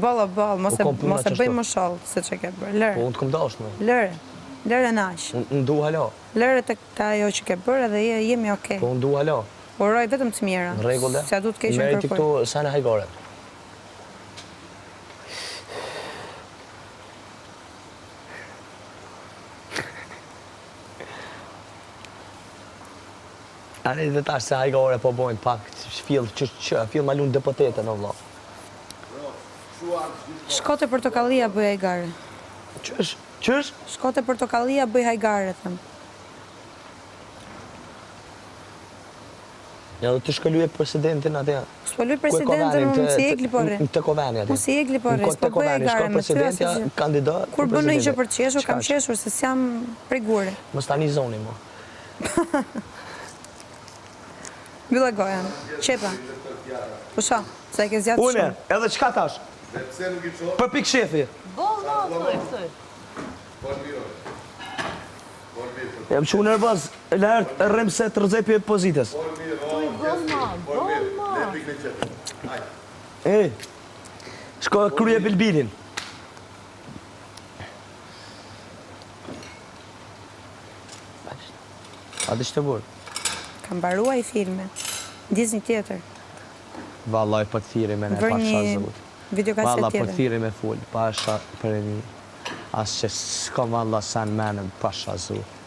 Balla, mos e bëj më shallë se që ke bërë, lërë. Po, unë të kom dashme. Lërë nash. Unë du hala. Lërë të ajo që ke bërë dhe jemi okej. Po, unë du hala. Uroj vetëm të mira. Në regullë. Se du të keqen Meriti kërkoj. këtu sene hajgare. Ani dhe tash se hajgare po bojnë pak, fill ma lunë depotete në vla. Shkote portokallia bëj hajgare. Qësh? Shkote portokallia bëj hajgare, thëmë. Ja, dhe të shkëlluje presidentin atë. Shkëlluje presidentin, unë si e glipore. Në të koveni atë. Unë si e glipore, s'po bëj hajgare me ty asë që... Kandidat Kur bën në gjë për të qeshur, kam qeshur, se s'jam prej gure. Mos tani zoni, mo. Bylla gojan, qepa. Po sha, se e ke zjatë shumë. Une, edhe qka tash? Për pik shefi. Thuj. Jam që nervoz, lërë rrim se të rëzepi pozitës. Shko krye bilbilin. A di shtë burë? Kam baruaj filme. Disney tjetër. Vallaj për të thiri me ne pasha zut. Videokaset Valla për tjetër. të thiri me full, pasha për e një. Asë që s'ka valla sen menëm pasha zut.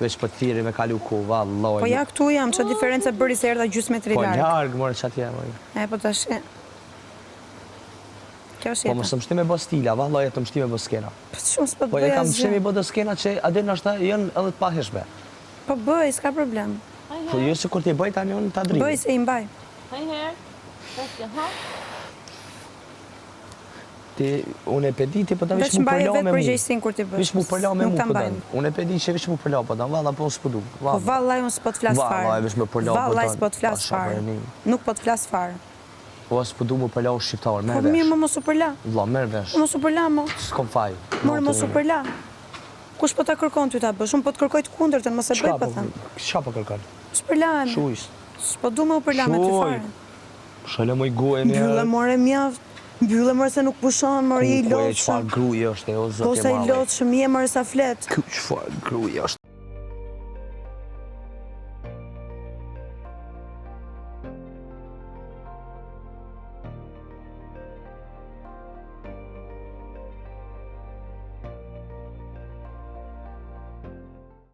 Veç për të thiri me kalu ku, vallaj. Po ja këtu jam, që diferenca bëri se erda gjysë metri Po largë. largë, more që atje, mojë. Po të shë. Kjo është Po më së mështi me bë stila, vallaj e të mështi me bë skena. Po shumë s'po të Po e bëja kam mështi me zë. bë dhe skena që adin nështë jënë edhe të paheshme. Po bëj, s'ka problem. Po jo se kur t'i bëj tani unë t'a drimë. Bëj se i mbaj. Unë e pedi ti, po ta vish Veç mu mbaj e përla vetë me mu. përgjegjësinë kur ti bësh. Vish mu përla me Nuk mu ta po mbaj. dan. Unë e pedi që vish mu përla po dan, valla po unë s'po du. Po vallaj unë s'po të flas fare. Vallaj vish me përla po dan. Vallaj s'po të flas Pasha fare. për e një. Nuk po të flas fare. Po s'po du mu përla u shqiptar, Po merë mirë vesh. më mos u përla. Valla, merë vesh. Mos u përla mo. S'kom faj. More mos u përla. Kush po ta kërkon ty ta bësh? Unë po të kërkoj të kundërtën, mos e bëj po them. Qa po kërkan? S'përlahem. Shujsh. S'po du me u përla me ty fare. Shale moj gojë një. Mbyllë more mjaft. Mbyllë more se nuk pushon, more i Po e lotshëm. qfar gruje është e o Po zotje sa i male. lotshëm, je more sa flet. Qfar gruje është.